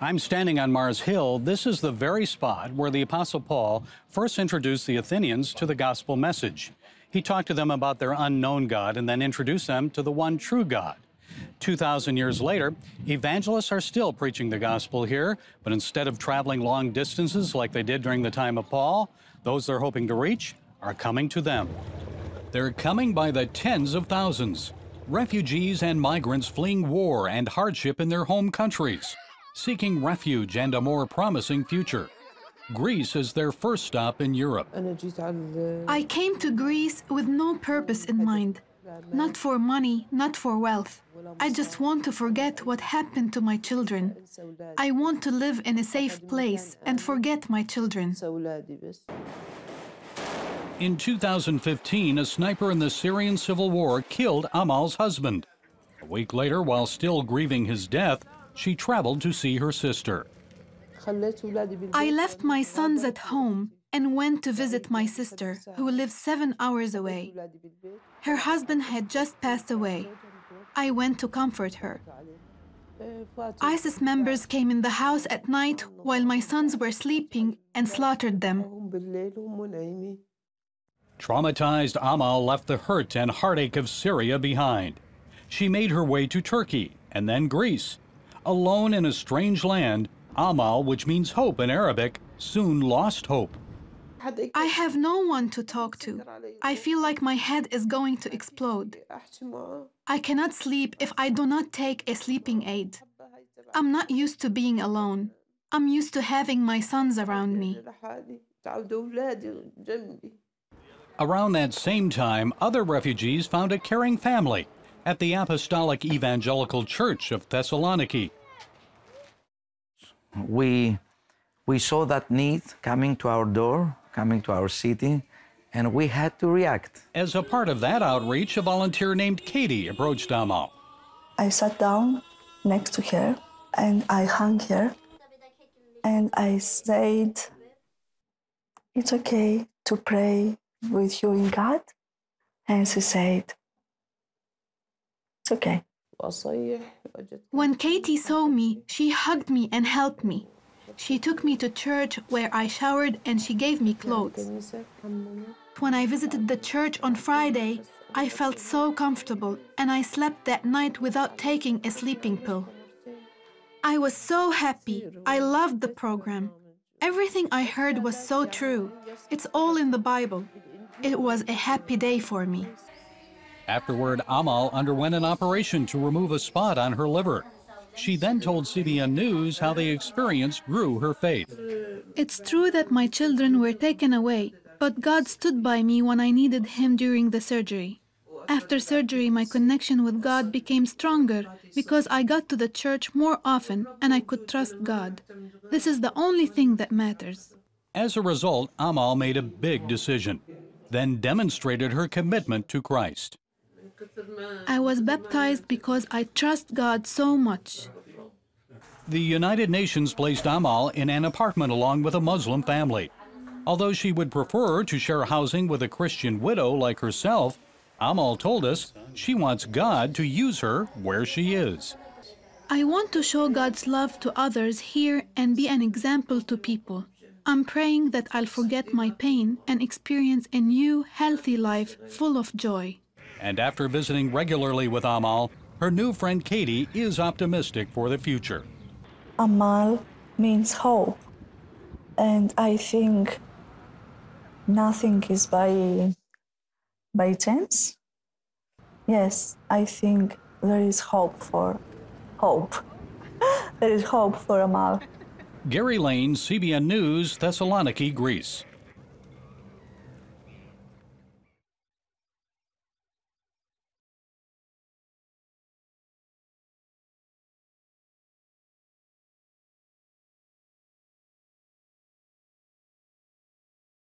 I'm standing on Mars Hill. This is the very spot where the Apostle Paul first introduced the Athenians to the gospel message. He talked to them about their unknown God and then introduced them to the one true God. 2,000 years later, evangelists are still preaching the gospel here, but instead of traveling long distances like they did during the time of Paul, those they're hoping to reach are coming to them. They're coming by the tens of thousands. Refugees and migrants fleeing war and hardship in their home countries, seeking refuge and a more promising future. Greece is their first stop in Europe. I came to Greece with no purpose in mind. Not for money, not for wealth. I just want to forget what happened to my children. I want to live in a safe place and forget my children. In 2015, a sniper in the Syrian civil war killed Amal's husband. A week later, while still grieving his death, she traveled to see her sister. I left my sons at home and went to visit my sister, who lives 7 hours away. Her husband had just passed away. I went to comfort her. ISIS members came in the house at night while my sons were sleeping and slaughtered them. Traumatized, Amal left the hurt and heartache of Syria behind. She made her way to Turkey and then Greece. Alone in a strange land, Amal, which means hope in Arabic, soon lost hope. I have no one to talk to. I feel like my head is going to explode. I cannot sleep if I do not take a sleeping aid. I'm not used to being alone. I'm used to having my sons around me. Around that same time, other refugees found a caring family at the Apostolic Evangelical Church of Thessaloniki. We saw that need coming to our door, coming to our city, and we had to react. As a part of that outreach, a volunteer named Katie approached Amal. I sat down next to her and I hung her and I said, "It's okay to pray with you in God?" And she said, "It's okay." When Katie saw me, she hugged me and helped me. She took me to church where I showered and she gave me clothes. When I visited the church on Friday, I felt so comfortable and I slept that night without taking a sleeping pill. I was so happy. I loved the program. Everything I heard was so true. It's all in the Bible. It was a happy day for me. Afterward, Amal underwent an operation to remove a spot on her liver. She then told CBN News how the experience grew her faith. It's true that my children were taken away, but God stood by me when I needed Him during the surgery. After surgery, my connection with God became stronger because I got to the church more often and I could trust God. This is the only thing that matters. As a result, Amal made a big decision, then demonstrated her commitment to Christ. I was baptized because I trust God so much. The United Nations placed Amal in an apartment along with a Muslim family. Although she would prefer to share housing with a Christian widow like herself, Amal told us she wants God to use her where she is. I want to show God's love to others here and be an example to people. I'm praying that I'll forget my pain and experience a new, healthy life full of joy. And after visiting regularly with Amal, her new friend Katie is optimistic for the future. Amal means hope, and I think nothing is by chance. Yes, I think there is hope for hope. There is hope for Amal. Gary Lane, CBN News, Thessaloniki, Greece.